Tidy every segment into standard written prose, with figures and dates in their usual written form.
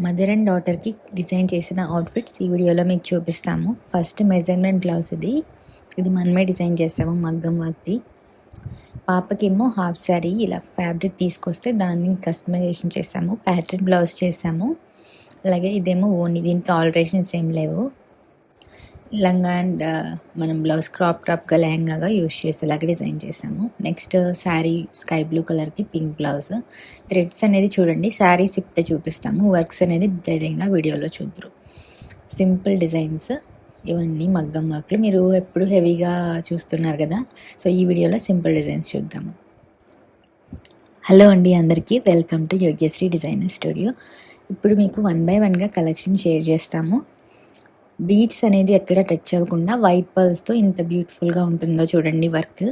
Mother and డాటర్కి design చేసిన outfits ఈ వీడియోలో మీకు చూపిస్తాము. ఫస్ట్ మెజర్మెంట్ బ్లౌజ్ ఇది మనమే డిజైన్ చేసాము, మగ్గం వర్క్ది. పాపకేమో హాఫ్ శారీ ఇలా ఫ్యాబ్రిక్ తీసుకొస్తే దాన్ని కస్టమైజేషన్ చేసాము, ప్యాటర్న్ బ్లౌజ్ చేసాము. అలాగే ఇదేమో ఓన్లీ, దీనికి ఆల్టరేషన్స్ ఏం లేవు. లంగా అండ్ మనం బ్లౌజ్ క్రాప్గా లెహంగాగా యూజ్ చేసేలాగా డిజైన్ చేసాము. నెక్స్ట్ శారీ స్కై బ్లూ కలర్కి పింక్ బ్లౌజ్. థ్రెడ్స్ అనేది చూడండి, శారీస్ ఇప్పుడే చూపిస్తాము, వర్క్స్ అనేది డీటెయిలింగ్గా వీడియోలో చూద్దరు. సింపుల్ డిజైన్స్ ఇవన్నీ మగ్గం వర్క్లు. మీరు ఎప్పుడు హెవీగా చూస్తున్నారు కదా, సో ఈ వీడియోలో సింపుల్ డిజైన్స్ చూద్దాము. హలో అండి అందరికీ, వెల్కమ్ టు యోగ్యశ్రీ డిజైనర్ స్టూడియో. ఇప్పుడు మీకు 1 by 1గా కలెక్షన్ షేర్ చేస్తాము. బీడ్స్ అనేది ఎక్కడ టచ్ అవ్వకుండా వైట్ పర్ల్స్తో ఇంత బ్యూటిఫుల్గా ఉంటుందో చూడండి వర్క్.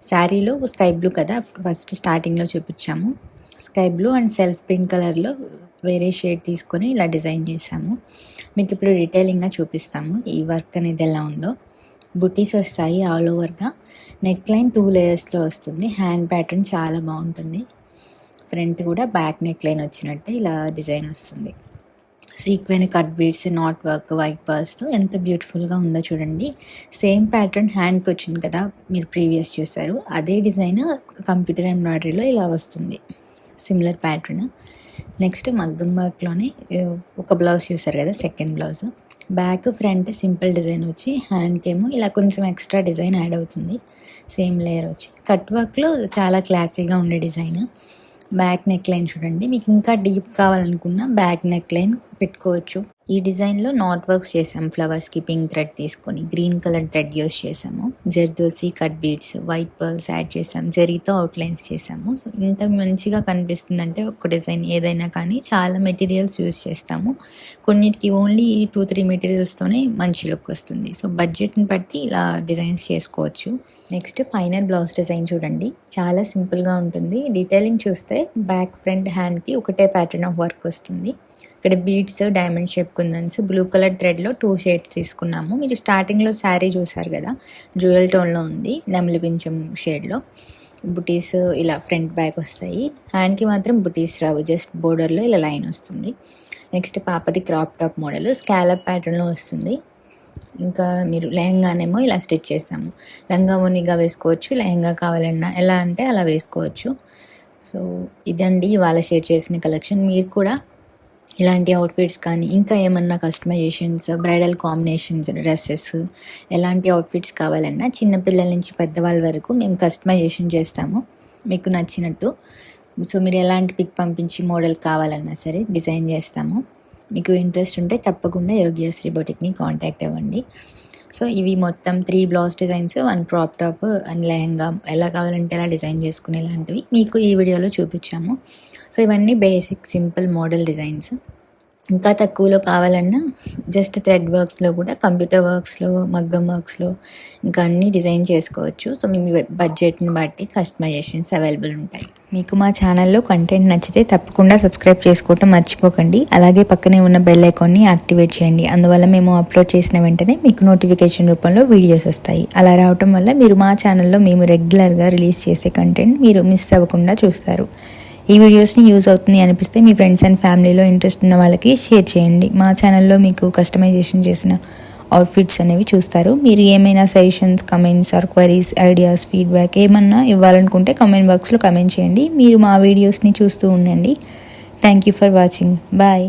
శారీలో స్కై బ్లూ కదా, ఫస్ట్ స్టార్టింగ్లో చూపించాము. Sky blue and self pink కలర్లో వేరే షేడ్ తీసుకొని ఇలా డిజైన్ చేసాము. మీకు ఇప్పుడు డీటెయిలింగ్గా చూపిస్తాము ఈ వర్క్ అనేది ఎలా ఉందో. బుటీస్ వస్తాయి ఆల్ ఓవర్గా. నెక్ లైన్ 2 లేయర్స్లో వస్తుంది. హ్యాండ్ ప్యాటర్న్ చాలా బాగుంటుంది. ఫ్రంట్ కూడా బ్యాక్ నెక్ లైన్ వచ్చినట్టే ఇలా డిజైన్ వస్తుంది. Sequin cut beads, knot work, white పర్ల్స్తో ఎంత బ్యూటిఫుల్గా ఉందో చూడండి. సేమ్ ప్యాటర్న్ హ్యాండ్కి వచ్చింది కదా, మీరు ప్రీవియస్ చూసారు, అదే డిజైన్ కంప్యూటర్ ఎంబ్రాయిడరీలో ఇలా వస్తుంది, సిమిలర్ ప్యాటర్న్. నెక్స్ట్ మగ్గం వర్క్లోనే ఒక బ్లౌజ్ చూసారు కదా, second blouse. Back front simple design వచ్చి హ్యాండ్కి ఏమో ఇలా కొంచెం ఎక్స్ట్రా డిజైన్ యాడ్ అవుతుంది. సేమ్ లేయర్ వచ్చి కట్ వర్క్లో చాలా క్లాసీగా ఉండే డిజైన్. బ్యాక్ నెక్ లైన్ చూడండి, మీకు ఇంకా డీప్ కావాలనుకున్న బ్యాక్ నెక్ లైన్ పెట్టుకోవచ్చు. ఈ డిజైన్లో నాట్ వర్క్స్ చేసాము. ఫ్లవర్స్కి పింక్ థ్రెడ్ తీసుకొని గ్రీన్ కలర్ థ్రెడ్ యూస్ చేసాము. Zardozi cut beads, white pearls add చేసాము. జరీతో అవుట్లైన్స్ చేసాము. సో ఇంత మంచిగా కనిపిస్తుందంటే ఒక డిజైన్ ఏదైనా కానీ చాలా మెటీరియల్స్ యూస్ చేస్తాము. కొన్నిటికి ఓన్లీ 2-3 మెటీరియల్స్తోనే మంచి లుక్ వస్తుంది. సో బడ్జెట్ని బట్టి ఇలా డిజైన్స్ చేసుకోవచ్చు. నెక్స్ట్ ఫైనల్ బ్లౌజ్ డిజైన్ చూడండి, చాలా సింపుల్గా ఉంటుంది. డీటెయిలింగ్ చూస్తే బ్యాక్ ఫ్రంట్ హ్యాండ్కి ఒకటే ప్యాటర్న్ ఆఫ్ వర్క్ వస్తుంది. ఇక్కడ బీడ్స్, డైమండ్ షేప్ కుందన్స్, బ్లూ కలర్ థ్రెడ్లో 2 షేడ్స్ తీసుకున్నాము. మీరు స్టార్టింగ్లో శారీ చూసారు కదా, జ్యువెల్ టోన్లో ఉంది, నెమలి పింఛం షేడ్లో. బుటీస్ ఇలా ఫ్రంట్ బ్యాక్ వస్తాయి. హ్యాండ్కి మాత్రం బుటీస్ రావు, జస్ట్ బోర్డర్లో ఇలా లైన్ వస్తుంది. నెక్స్ట్ పాపది క్రాప్ టాప్ మోడల్ స్కాలప్ ప్యాటర్న్లో వస్తుంది. ఇంకా మీరు లెహంగానేమో ఇలా స్టిచ్ చేసాము. లంగా ఓనిగా వేసుకోవచ్చు, లెహంగా కావాలన్నా ఎలా అంటే అలా వేసుకోవచ్చు. సో ఇదండి ఇవాళ షేర్ చేసిన కలెక్షన్. మీరు కూడా ఇలాంటి అవుట్ఫిట్స్ కానీ ఇంకా ఏమన్నా కస్టమైజేషన్స్, బ్రైడల్ కాంబినేషన్స్, డ్రెస్సెస్, ఎలాంటి అవుట్ఫిట్స్ కావాలన్నా చిన్నపిల్లల నుంచి పెద్దవాళ్ళ వరకు మేము కస్టమైజేషన్ చేస్తాము మీకు నచ్చినట్టు. సో మీరు ఎలాంటి పిక్ పంపించి మోడల్ కావాలన్నా సరే డిజైన్ చేస్తాము. మీకు ఇంట్రెస్ట్ ఉంటే తప్పకుండా యోగ్యశ్రీ బొటిక్ని కాంటాక్ట్ అవ్వండి. సో ఇవి మొత్తం 3 blouse designs, 1 crop top and lehenga ఎలా కావాలంటే అలా డిజైన్ చేసుకునేలాంటివి మీకు ఈ వీడియోలో చూపించాము. సో ఇవన్నీ బేసిక్ సింపుల్ మోడల్ డిజైన్స్. ఇంకా తక్కువలో కావాలన్నా జస్ట్ థ్రెడ్ వర్క్స్లో కూడా, కంప్యూటర్ వర్క్స్లో, మగ్గం వర్క్స్లో ఇంకా అన్నీ డిజైన్ చేసుకోవచ్చు. సో మీ బడ్జెట్ని బట్టి కస్టమైజేషన్స్ అవైలబుల్ ఉంటాయి. మీకు మా ఛానల్లో కంటెంట్ నచ్చితే తప్పకుండా సబ్స్క్రైబ్ చేసుకోవటం మర్చిపోకండి. అలాగే పక్కనే ఉన్న బెల్ ఐకాన్ని యాక్టివేట్ చేయండి. అందువల్ల మేము అప్లోడ్ చేసిన వెంటనే మీకు నోటిఫికేషన్ రూపంలో వీడియోస్ వస్తాయి. అలా రావటం వల్ల మీరు మా ఛానల్లో మేము రెగ్యులర్గా రిలీజ్ చేసే కంటెంట్ మీరు మిస్ అవ్వకుండా చూస్తారు. ఈ వీడియోస్ని యూజ్ అవుతుంది అనిపిస్తే మీ ఫ్రెండ్స్ అండ్ ఫ్యామిలీలో ఇంట్రెస్ట్ ఉన్న వాళ్ళకి షేర్ చేయండి. మా ఛానల్లో మీకు కస్టమైజేషన్ చేసిన అవుట్ఫిట్స్ అనేవి చూస్తారు. మీరు ఏమైనా suggestions, comments or queries, ideas, feedback ఏమన్నా ఇవ్వాలనుకుంటే కమెంట్ బాక్స్లో కమెంట్ చేయండి. మీరు మా వీడియోస్ని చూస్తూ ఉండండి. Thank you for watching. Bye.